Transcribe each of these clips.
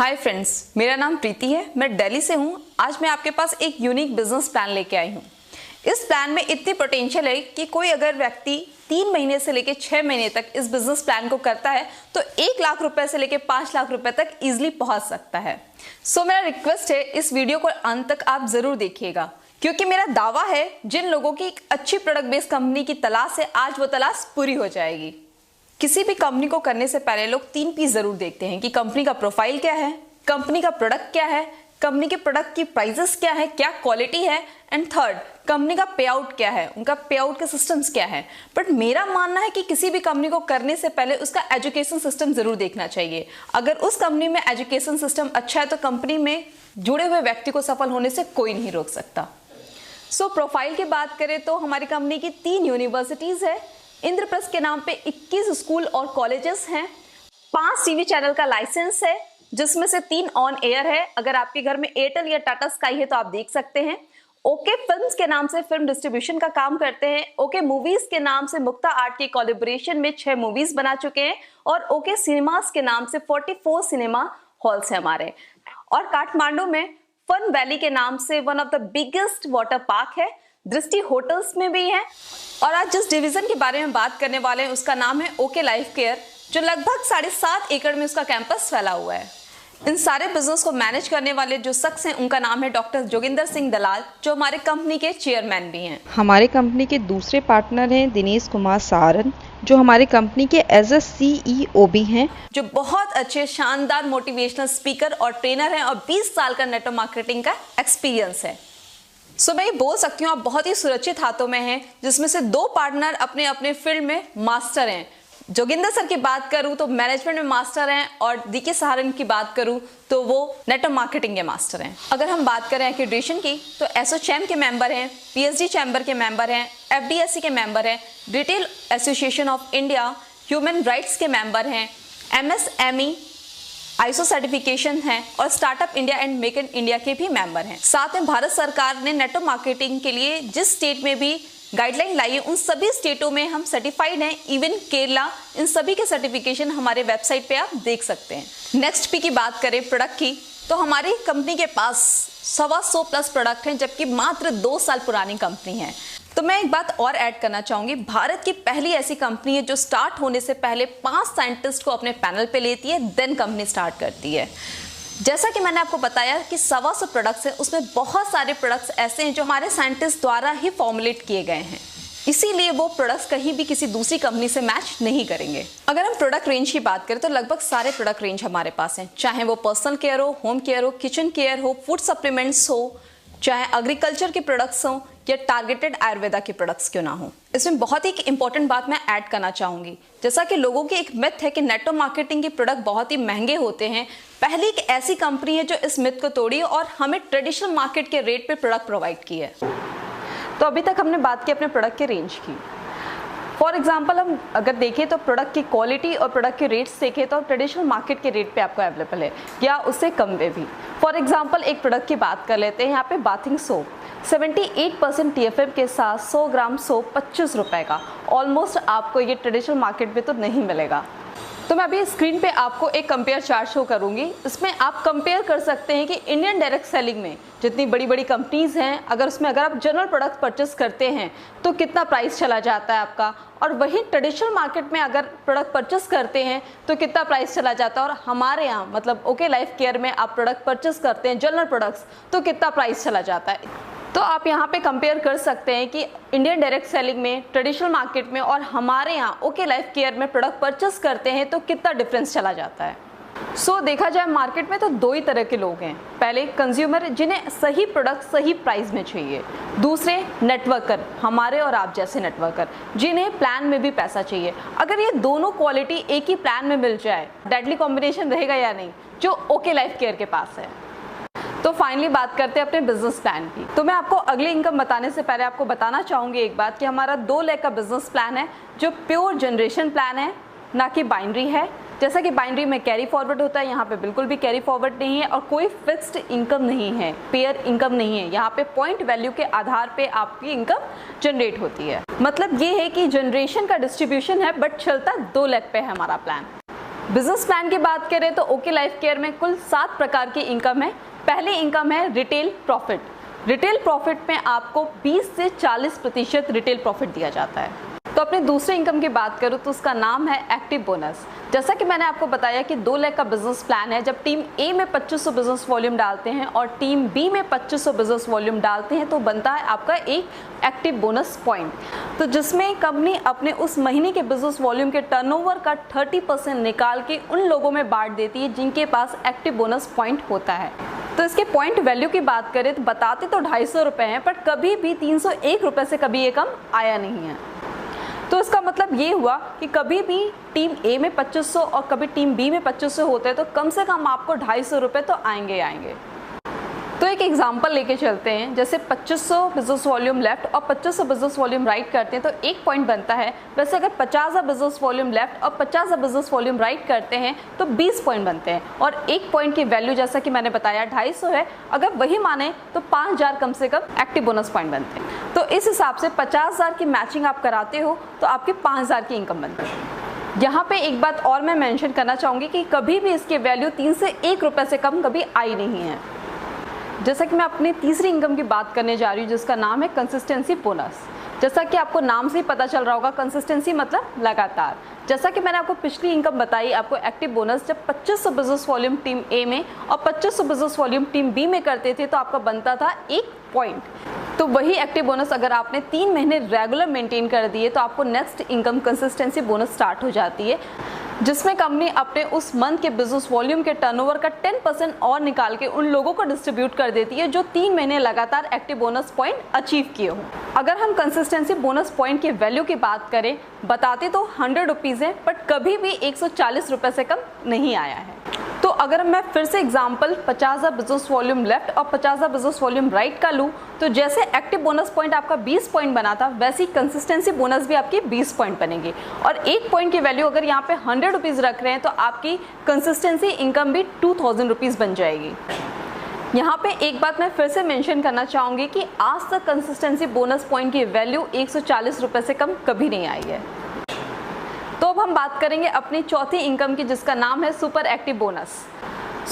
Hi friends, मेरा नाम प्रीति है। मैं दिल्ली से हूँ। आज मैं आपके पास एक यूनिक बिजनेस प्लान लेके आई हूँ। इस प्लान में इतनी पोटेंशियल है कि कोई अगर व्यक्ति 3 महीने से लेकर 6 महीने तक इस बिजनेस प्लान को करता है तो 1 लाख रुपए से लेकर 5 लाख रुपए तक इजीली पहुंच सकता है। सो मेरा रिक्वेस्ट है, इस वीडियो को अंत तक आप जरूर देखिएगा, क्योंकि मेरा दावा है जिन लोगों की एक अच्छी प्रोडक्ट बेस्ड कंपनी की तलाश है, आज वो तलाश पूरी हो जाएगी। किसी भी कंपनी को करने से पहले लोग 3 पी जरूर देखते हैं कि कंपनी का प्रोफाइल क्या है, कंपनी का प्रोडक्ट क्या है, कंपनी के प्रोडक्ट की प्राइसेस क्या है, क्या क्वालिटी है, एंड थर्ड कंपनी का पे आउट क्या है, उनका पे आउट के सिस्टम्स क्या है। बट मेरा मानना है कि किसी भी कंपनी को करने से पहले उसका एजुकेशन सिस्टम जरूर देखना चाहिए। अगर उस कंपनी में एजुकेशन सिस्टम अच्छा है तो कंपनी में जुड़े हुए व्यक्ति को सफल होने से कोई नहीं रोक सकता। सो प्रोफाइल की बात करें तो हमारी कंपनी की 3 यूनिवर्सिटीज है। इंद्रप्रस्थ के नाम पे 21 स्कूल और कॉलेजेस हैं। 5 टीवी चैनल का लाइसेंस है, जिसमें से 3 ऑन एयर है। अगर आपके घर में एयरटेल या टाटा स्काई है तो आप देख सकते हैं। ओके फिल्म्स के नाम से फिल्म डिस्ट्रीब्यूशन का काम करते हैं। ओके मूवीज के नाम से मुक्ता आर्ट के कोलैबोरेशन में 6 मूवीज बना चुके हैं। और ओके सिनेमास के नाम से 44 सिनेमा हॉल्स है हमारे। और काठमांडू में फन वैली के नाम से one of the biggest water park है। दृष्टि होटल्स में भी है। और आज जिस डिवीजन के बारे में बात करने वाले हैं उसका नाम है ओके लाइफ केयर, जो लगभग 7.5 एकड़ में उसका कैंपस फैला हुआ है। इन सारे बिजनेस को मैनेज करने वाले जो शख्स हैं उनका नाम है डॉक्टर जोगिंदर सिंह दलाल, जो हमारे कंपनी के चेयरमैन भी हैं। हमारे कंपनी के दूसरे पार्टनर हैं दिनेश कुमार सारन, जो हमारी कंपनी के एज ए CEO भी हैं, जो बहुत अच्छे शानदार मोटिवेशनल स्पीकर और ट्रेनर हैं और 20 साल का नेटवर्क मार्केटिंग का एक्सपीरियंस है। सो मैं ये बोल सकती हूँ आप बहुत ही सुरक्षित हाथों में हैं, जिसमें से 2 पार्टनर अपने अपने फील्ड में मास्टर हैं। जोगिंदर सर की बात करूं तो मैनेजमेंट में मास्टर हैं, और डीके सहारन की बात करूं तो वो नेटवर्क मार्केटिंग के मास्टर हैं। अगर हम बात करें एक्रेडिटेशन की तो एसोचैम के मेंबर हैं, PSG चैम्बर के मेंबर हैं, FDSC के मेंबर हैं, retail association of India, human rights के मेंबर हैं, MSME ISO सर्टिफिकेशन है, और startup India and make in India के भी मेंबर हैं। साथ में भारत सरकार ने नेटवर्क मार्केटिंग के लिए जिस स्टेट में भी गाइडलाइन लाई है उन सभी स्टेटों में हम सर्टिफाइड हैं। इवन केरला, इन सभी के सर्टिफिकेशन हमारे वेबसाइट पे आप देख सकते हैं। नेक्स्ट पी की बात करें प्रोडक्ट की तो हमारी कंपनी के पास 125+ प्रोडक्ट हैं, जबकि मात्र 2 साल पुरानी कंपनी है। तो मैं एक बात और ऐड करना चाहूंगी, भारत की पहली ऐसी कंपनी है जो स्टार्ट होने से पहले 5 साइंटिस्ट को अपने पैनल पे लेती है, देन कंपनी स्टार्ट करती है। जैसा कि मैंने आपको बताया कि 125 प्रोडक्ट्स हैं, उसमें बहुत सारे प्रोडक्ट्स ऐसे हैं जो हमारे साइंटिस्ट द्वारा ही फॉर्मुलेट किए गए हैं, इसीलिए वो प्रोडक्ट्स कहीं भी किसी दूसरी कंपनी से मैच नहीं करेंगे। अगर हम प्रोडक्ट रेंज की बात करें तो लगभग सारे प्रोडक्ट रेंज हमारे पास हैं, चाहे वो पर्सनल केयर हो, होम केयर हो, किचन केयर हो, फूड सप्लीमेंट्स हो, चाहे एग्रीकल्चर के प्रोडक्ट्स हो या टारगेटेड आयुर्वेदा के प्रोडक्ट्स क्यों ना हो। इसमें बहुत ही इंपॉर्टेंट बात मैं ऐड करना चाहूंगी, जैसा कि लोगों की एक मिथ है कि नेटवर्क मार्केटिंग के प्रोडक्ट बहुत ही महंगे होते हैं। पहली एक ऐसी कंपनी है जो इस मिथ को तोड़ी और हमें ट्रेडिशनल मार्केट के रेट पे प्रोडक्ट प्रोवाइड की है। तो अभी तक हमने बात की अपने प्रोडक्ट के रेंज की। फॉर एग्जाम्पल हम अगर देखें तो प्रोडक्ट की क्वालिटी और प्रोडक्ट के रेट्स देखें तो ट्रेडिशनल मार्केट के रेट पे आपको अवेलेबल है या उससे कम में भी। फॉर एग्जाम्पल एक प्रोडक्ट की बात कर लेते हैं। यहाँ पे बाथिंग सोप 78% TFM के साथ 100 ग्राम सोप 25 रुपये का। ऑलमोस्ट आपको ये ट्रेडिशनल मार्केट में तो नहीं मिलेगा। तो मैं अभी स्क्रीन पे आपको एक कंपेयर चार्ट शो करूंगी। इसमें आप कंपेयर कर सकते हैं कि इंडियन डायरेक्ट सेलिंग में जितनी बड़ी बड़ी कंपनीज हैं, अगर आप जनरल प्रोडक्ट परचेस करते हैं तो कितना प्राइस चला जाता है आपका, और वहीं ट्रेडिशनल मार्केट में अगर प्रोडक्ट परचेस करते हैं तो कितना प्राइस चला जाता है। और हमारे यहाँ मतलब ओके लाइफ केयर में आप प्रोडक्ट परचेस करते हैं जनरल प्रोडक्ट्स तो कितना प्राइस चला जाता है। तो आप यहाँ पे कंपेयर कर सकते हैं कि इंडियन डायरेक्ट सेलिंग में, ट्रेडिशनल मार्केट में और हमारे यहाँ ओके लाइफ केयर में प्रोडक्ट परचेस करते हैं तो कितना डिफरेंस चला जाता है। सो देखा जाए मार्केट में तो 2 ही तरह के लोग हैं। पहले कंज्यूमर जिन्हें सही प्रोडक्ट सही प्राइस में चाहिए, दूसरे नेटवर्कर, हमारे और आप जैसे नेटवर्कर जिन्हें प्लान में भी पैसा चाहिए। अगर ये दोनों क्वालिटी एक ही प्लान में मिल जाए, डेडली कॉम्बिनेशन रहेगा या नहीं, जो ओके लाइफ केयर के पास है। तो फाइनली बात करते हैं अपने बिजनेस प्लान की। तो मैं आपको अगली इनकम बताने से पहले आपको बताना चाहूंगी एक बात कि हमारा 2 लाख का बिजनेस प्लान है, जो प्योर जनरेशन प्लान है, ना कि बाइनरी है। जैसा कि बाइनरी में कैरी फॉरवर्ड होता है, यहाँ पे बिल्कुल भी कैरी फॉरवर्ड नहीं है और कोई फिक्स्ड इनकम नहीं है, पेयर इनकम नहीं है। यहाँ पे पॉइंट वैल्यू के आधार पे आपकी इनकम जनरेट होती है। मतलब ये है कि जनरेशन का डिस्ट्रीब्यूशन है, बट चलता 2 लाख पे है हमारा प्लान। बिजनेस प्लान की बात करें तो ओके लाइफ केयर में कुल 7 प्रकार की इनकम है। पहली इनकम है रिटेल प्रॉफिट। रिटेल प्रॉफिट में आपको 20 से 40% रिटेल प्रॉफिट दिया जाता है। तो अपने दूसरे इनकम की बात करूँ तो उसका नाम है एक्टिव बोनस। जैसा कि मैंने आपको बताया कि 2 लाख का बिजनेस प्लान है। जब टीम ए में 2500 बिजनेस वॉल्यूम डालते हैं और टीम बी में 2500 बिजनेस वॉल्यूम डालते हैं तो बनता है आपका एक एक्टिव बोनस पॉइंट। तो जिसमें कंपनी अपने उस महीने के बिजनेस वॉल्यूम के टर्नओवर का 30% निकाल के उन लोगों में बांट देती है जिनके पास एक्टिव बोनस पॉइंट होता है। तो इसके पॉइंट वैल्यू की बात करें तो बताते तो 250 रुपये हैं, पर कभी भी 301 रुपये से कभी ये कम आया नहीं है। तो इसका मतलब ये हुआ कि कभी भी टीम ए में 2500 और कभी टीम बी में 2500 होते हैं तो कम से कम आपको 250 रुपये तो आएंगे। तो एक एग्जांपल लेके चलते हैं। जैसे 2500 बिजनेस वॉल्यूम लेफ्ट और 2500 बिजनेस वॉल्यूम राइट करते हैं तो 1 पॉइंट बनता है। वैसे अगर 50 बिजनेस वॉल्यूम लेफ्ट और 50 बिजनेस वॉल्यूम राइट करते हैं तो 20 पॉइंट बनते हैं और 1 पॉइंट की वैल्यू जैसा कि मैंने बताया 250 है। अगर वही माने तो 5000 कम से कम एक्टिव बोनस पॉइंट बनते हैं। तो इस हिसाब से 50,000 की मैचिंग आप कराते हो तो आपकी 5000 की इनकम बनती है। यहाँ पे एक बात और मैं मेंशन करना चाहूँगी कि कभी भी इसकी वैल्यू 3 से 1 रुपये से कम कभी आई नहीं है। जैसा कि मैं अपनी तीसरी इनकम की बात करने जा रही हूँ जिसका नाम है कंसिस्टेंसी बोनस। जैसा कि आपको नाम से ही पता चल रहा होगा, कंसिस्टेंसी मतलब लगातार। जैसा कि मैंने आपको पिछली इनकम बताई, आपको एक्टिव बोनस जब 2500 बिजनेस वॉल्यूम टीम ए में और 2500 बिजनेस वॉल्यूम टीम बी में करते थे तो आपका बनता था 1 पॉइंट। तो वही एक्टिव बोनस अगर आपने 3 महीने रेगुलर मेंटेन कर दिए तो आपको next income consistency bonus start हो जाती है, जिसमें कंपनी अपने उस मंथ के बिजनेस वॉल्यूम के टर्नओवर का 10% और निकाल के उन लोगों को डिस्ट्रीब्यूट कर देती है जो 3 महीने लगातार एक्टिव बोनस पॉइंट अचीव किए हों। अगर हम कंसिस्टेंसी बोनस पॉइंट की वैल्यू की बात करें, बताते तो 100 रुपीज़ है, बट कभी भी 140 रुपये से कम नहीं आया है। तो अगर मैं फिर से एग्जांपल 50 बिजनेस वॉल्यूम लेफ्ट और 50 बिजनेस वॉल्यूम राइट का लूँ तो जैसे एक्टिव बोनस पॉइंट आपका 20 पॉइंट बना था वैसी कंसिस्टेंसी बोनस भी आपकी 20 पॉइंट बनेगी। और 1 पॉइंट की वैल्यू अगर यहाँ पे 100 रुपीज़ रख रहे हैं तो आपकी कंसिस्टेंसी इनकम भी 2000 रुपीज़ बन जाएगी। यहाँ पे एक बात मैं फिर से मेंशन करना चाहूँगी कि आज तक कंसिस्टेंसी बोनस पॉइंट की वैल्यू 140 रुपये से कम कभी नहीं आई है। तो अब हम बात करेंगे अपनी चौथी इनकम की जिसका नाम है super active bonus.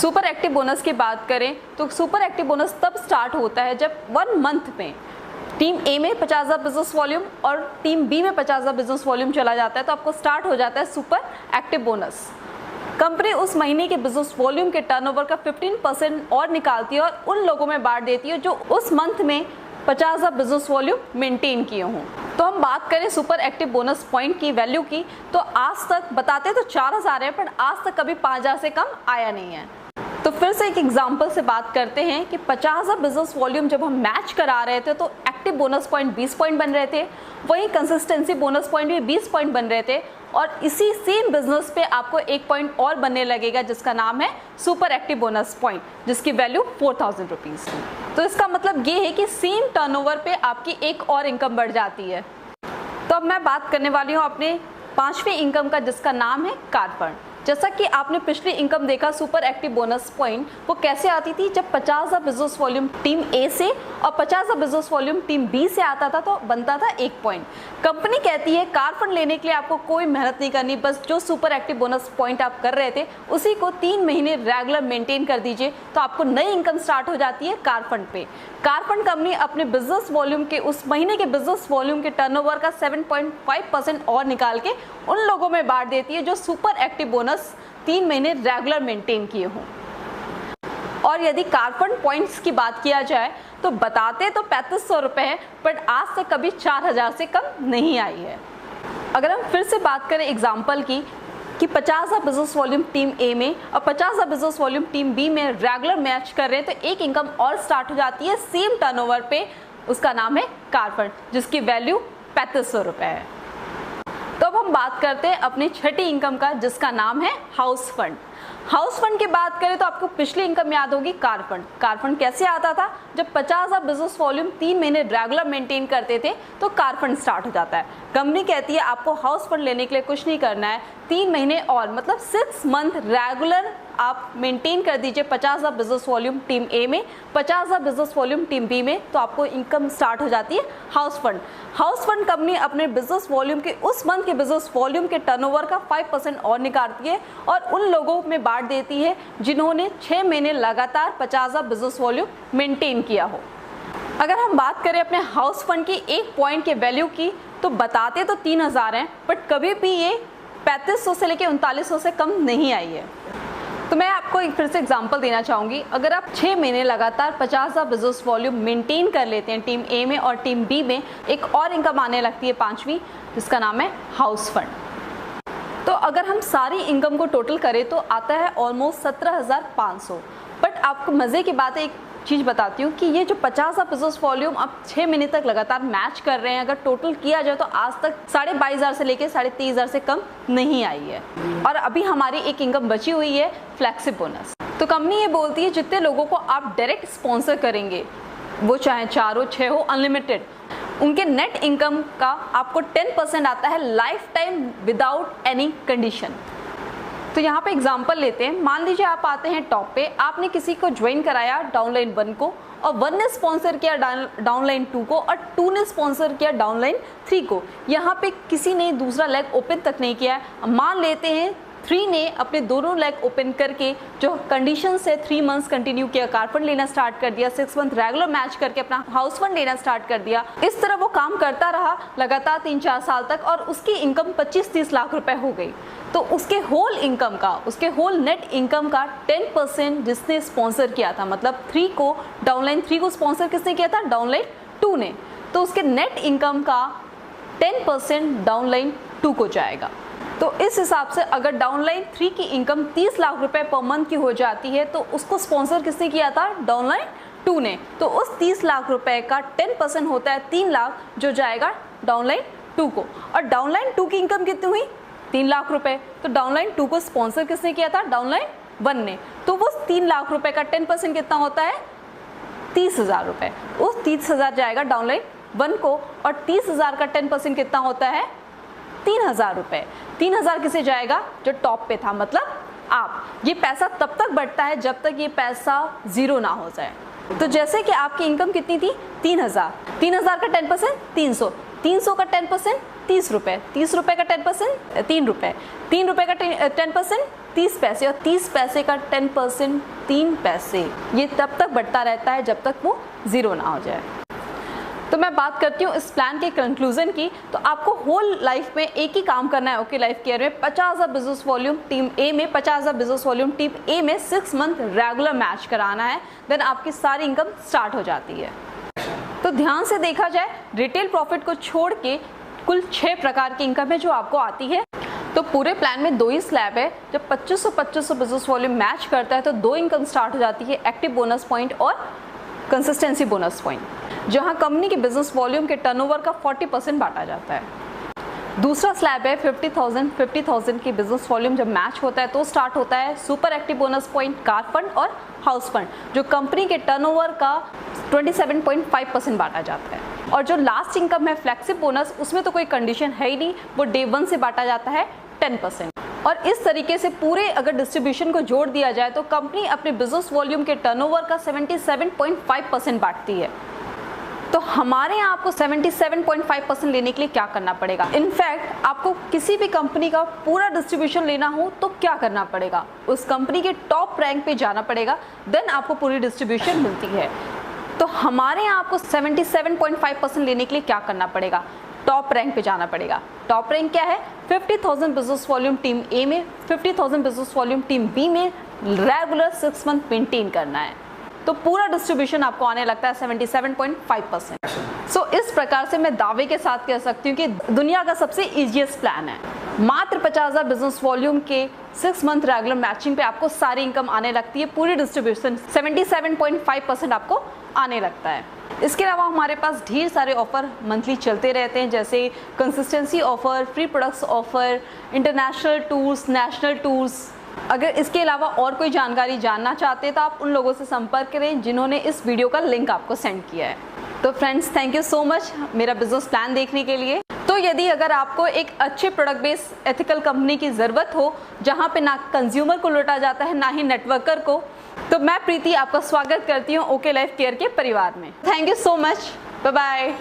Super active bonus की बात करें तो सुपर एक्टिव बोनस तब स्टार्ट होता है जब 1 मंथ में टीम ए में 50 बिजनेस वॉल्यूम और टीम बी में 50 बिजनेस वॉल्यूम चला जाता है तो आपको स्टार्ट हो जाता है सुपर एक्टिव बोनस। कंपनी उस महीने के बिजनेस वॉल्यूम के टर्नओवर का 15% और निकालती है और उन लोगों में बांट देती है जो उस मंथ में 50 बिजनेस वॉल्यूम मेंटेन किए हों। तो हम बात करें सुपर एक्टिव बोनस पॉइंट की वैल्यू की तो आज तक बताते तो 4000 है, पर आज तक कभी 5000 से कम आया नहीं है। तो फिर से एक एग्जांपल से बात करते हैं कि 50 बिजनेस वॉल्यूम जब हम मैच करा रहे थे तो एक्टिव बोनस पॉइंट 20 पॉइंट बन रहे थे, वहीं कंसिस्टेंसी बोनस पॉइंट भी 20 पॉइंट बन रहे थे और इसी सेम बिजनेस पे आपको 1 पॉइंट और बनने लगेगा जिसका नाम है सुपर एक्टिव बोनस पॉइंट, जिसकी वैल्यू 4000 रुपीज़। तो इसका मतलब ये है कि सेम टर्नओवर पे आपकी एक और इनकम बढ़ जाती है। तो अब मैं बात करने वाली हूँ अपने 5वीं इनकम का जिसका नाम है कार फंड। जैसा कि आपने पिछली इनकम देखा सुपर एक्टिव बोनस पॉइंट वो कैसे आती थी, जब 50 बिजनेस वॉल्यूम टीम ए से और 50 बिजनेस वॉल्यूम टीम बी से आता था तो बनता था 1 पॉइंट। कंपनी कहती है कार फंड लेने के लिए आपको कोई मेहनत नहीं करनी, बस जो सुपर एक्टिव बोनस पॉइंट आप कर रहे थे उसी को 3 महीने रेगुलर मेंटेन कर दीजिए तो आपको नई इनकम स्टार्ट हो जाती है कार फंड पे। कार फंड कंपनी अपने बिजनेस वॉल्यूम के उस महीने के बिजनेस वॉल्यूम के टर्नओवर का 7.5% और निकाल के उन लोगों में बांट देती है जो सुपर एक्टिव बोनस 3 महीने रेगुलर मेंटेन किए हों। और यदि कार फंड पॉइंट्स की बात किया जाए तो बताते तो 3500 रुपये है, बट आज तक कभी 4000 से कम नहीं आई है। अगर हम फिर से बात करें एग्जाम्पल की कि 50 बिजनेस वॉल्यूम टीम ए में और 50 बिजनेस वॉल्यूम टीम बी में रेगुलर मैच कर रहे हैं तो एक इनकम और स्टार्ट हो जाती है सेम टर्नओवर पे, उसका नाम है कार फंड जिसकी वैल्यू 3500 रुपये है। तो अब हम बात करते हैं अपनी छठी इनकम का जिसका नाम है हाउस फंड। हाउस फंड की बात करें तो आपको पिछली इनकम याद होगी कार फंड। कार फंड कैसे आता था, जब 50 बिजनेस वॉल्यूम 3 महीने रेगुलर मेंटेन करते थे तो कार फंड स्टार्ट हो जाता है। कंपनी कहती है आपको हाउस फंड लेने के लिए कुछ नहीं करना है, 3 महीने और मतलब 6 मंथ रेगुलर आप मेंटेन कर दीजिए 50,000 बिजनेस वॉल्यूम टीम ए में, 50,000 बिजनेस वॉल्यूम टीम बी में, तो आपको इनकम स्टार्ट हो जाती है house fund. House fund company अपने बिजनेस वॉल्यूम के उस मंथ के बिजनेस वॉल्यूम के टर्नओवर का 5% और निकालती है और उन लोगों में बांट देती है जिन्होंने 6 महीने लगातार 50,000 बिजनेस वॉल्यूम मेंटेन किया हो। अगर हम बात करें अपने हाउस फंड की एक पॉइंट के वैल्यू की, तो बताते तो 3,000 हैं, बट कभी भी ये 3500 से लेके 3900 से कम नहीं आई है। तो मैं आपको एक फिर से एग्जांपल देना चाहूँगी। अगर आप 6 महीने लगातार 50,000 बिजनेस वॉल्यूम मेंटेन कर लेते हैं टीम ए में और टीम बी में, एक और इनकम आने लगती है 5वीं, जिसका नाम है हाउस फंड। तो अगर हम सारी इनकम को टोटल करें तो आता है ऑलमोस्ट 17,500। बट आपको मज़े की बात है, एक चीज़ बताती हूँ कि ये जो 50,000 बिजनेस वॉल्यूम आप 6 महीने तक लगातार मैच कर रहे हैं, अगर टोटल किया जाए तो आज तक 22,500 से लेके 23,500 से कम नहीं आई है। और अभी हमारी एक इनकम बची हुई है फ्लैक्सी बोनस। तो कंपनी ये बोलती है जितने लोगों को आप डायरेक्ट स्पॉन्सर करेंगे, वो चाहे 4 हो 6 हो, अनलिमिटेड, उनके नेट इनकम का आपको 10% आता है life time without any condition. तो यहाँ पे एग्जांपल लेते हैं। मान लीजिए आप आते हैं टॉप पे, आपने किसी को ज्वाइन कराया डाउनलाइन 1 को, और 1 ने स्पॉन्सर किया डाउनलाइन 2 को, और 2 ने स्पॉन्सर किया डाउनलाइन 3 को। यहाँ पे किसी ने दूसरा लेग ओपन तक नहीं किया है। मान लेते हैं 3 ने अपने दोनों लेग ओपन करके जो कंडीशन से 3 मंथ्स कंटिन्यू किया, कार फंड लेना स्टार्ट कर दिया, 6 मंथ रेगुलर मैच करके अपना हाउस फंड लेना स्टार्ट कर दिया। इस तरह वो काम करता रहा लगातार 3-4 साल तक, और उसकी इनकम 25-30 लाख रुपए हो गई। तो उसके होल इनकम का, उसके होल नेट इनकम का 10% जिसने स्पॉन्सर किया था, मतलब 3 को, डाउनलाइन 3 को स्पॉन्सर किसने किया था? डाउनलाइन 2 ने। तो उसके नेट इनकम का 10% डाउनलाइन 2 को जाएगा। तो इस हिसाब से अगर डाउनलाइन 3 की इनकम 30 लाख रुपए पर मंथ की हो जाती है, तो उसको स्पॉन्सर किसने किया था? डाउनलाइन 2 ने। तो उस 30 लाख रुपए का 10% होता है 3 लाख, जो जाएगा डाउनलाइन 2 को। और डाउनलाइन 2 की इनकम कितनी हुई? 3 लाख रुपए। तो डाउनलाइन 2 को स्पॉन्सर किसने किया था? डाउनलाइन 1 ने। तो वो 3 लाख रुपए का 10% कितना होता है? 30,000 रुपए। उस 30,000 जाएगा डाउनलाइन 1 को, और 30,000 का 10% कितना होता है? 3,000 रुपए। 3,000 किसे जाएगा? जो टॉप पे था, मतलब आप। ये पैसा तब तक बढ़ता है जब तक ये पैसा जीरो ना हो जाए। तो जैसे कि आपकी इनकम कितनी थी? 3,000। 3,000 का 10% 300। 300 का 10% 30 रुपए। 30 रुपए का 10% 3 रुपए। 3 रुपए का 10% 30 पैसे, और 30 पैसे का 10% 3 पैसे। ये तब तक बढ़ता रहता है जब तक वो जीरो ना हो जाए। तो मैं बात करती हूँ इस प्लान के कंक्लूजन की। तो आपको होल लाइफ में एक ही काम करना है, ओके लाइफ केयर में। 50,000 बिजनेस वॉल्यूम टीम ए में, 50,000 बिजनेस वॉल्यूम टीम ए में 6 मंथ रेगुलर मैच कराना है, देन आपकी सारी इनकम स्टार्ट हो जाती है। तो ध्यान से देखा जाए, रिटेल प्रॉफिट को छोड़ के कुल 6 प्रकार की इनकम है जो आपको आती है। तो पूरे प्लान में 2 ही स्लैब है। जब 2500 बिजनेस वॉल्यूम मैच करता है तो 2 इनकम स्टार्ट हो जाती है, एक्टिव बोनस पॉइंट और कंसिस्टेंसी बोनस पॉइंट, जहां कंपनी के बिजनेस वॉल्यूम के टर्नओवर का 40% बांटा जाता है। दूसरा स्लैब है 50,000 की बिजनेस वॉल्यूम जब मैच होता है तो स्टार्ट होता है super active bonus point, car fund और हाउस फंड, जो कंपनी के टर्नओवर का 27.5% बांटा जाता है। और जो लास्ट इनकम है फ्लैक्सी बोनस, उसमें तो कोई कंडीशन है ही नहीं, वो डे 1 से बांटा जाता है 10%। और इस तरीके से पूरे अगर डिस्ट्रीब्यूशन को जोड़ दिया जाए तो कंपनी अपने बिजनेस वॉल्यूम के टर्नओवर का 77.5% बांटती है। तो हमारे यहाँ आपको 77.5% लेने के लिए क्या करना पड़ेगा? इनफैक्ट आपको किसी भी कंपनी का पूरा डिस्ट्रीब्यूशन लेना हो तो क्या करना पड़ेगा? उस कंपनी के टॉप रैंक पे जाना पड़ेगा, देन आपको पूरी डिस्ट्रीब्यूशन मिलती है। तो हमारे यहाँ आपको 77.5% लेने के लिए क्या करना पड़ेगा? टॉप रैंक पे जाना पड़ेगा। टॉप रैंक क्या है? 50,000 बिजनेस वॉल्यूम टीम ए में, 50,000 बिजनेस वॉल्यूम टीम बी में रेगुलर 6 मंथ मेंटेन करना है। तो पूरा डिस्ट्रीब्यूशन आपको आने लगता है 77.5%। सो इस प्रकार से मैं दावे के साथ कह सकती हूँ कि दुनिया का सबसे इजीएस्ट प्लान है। मात्र 50,000 बिजनेस वॉल्यूम के 6 मंथ रेगुलर मैचिंग पे आपको सारी इनकम आने लगती है, पूरी डिस्ट्रीब्यूशन 77.5% आपको आने लगता है। इसके अलावा हमारे पास ढेर सारे ऑफर मंथली चलते रहते हैं, जैसे consistency offer, free products offer, international tours, national tours. अगर इसके अलावा और कोई जानकारी जानना चाहते हैं तो आप उन लोगों से संपर्क करें जिन्होंने इस वीडियो का लिंक आपको सेंड किया है। तो friends, thank you so much मेरा बिजनेस प्लान देखने के लिए। तो दोस्तों, यदि अगर आपको एक अच्छे प्रोडक्ट बेस्ड एथिकल कंपनी की ज़रूरत हो जहां पे ना कंज्यूमर को लूटा जाता है ना ही नेटवर्कर को, तो मैं प्रीति आपका स्वागत करती हूं ओके लाइफ केयर के परिवार में। Thank you so much. Bye bye.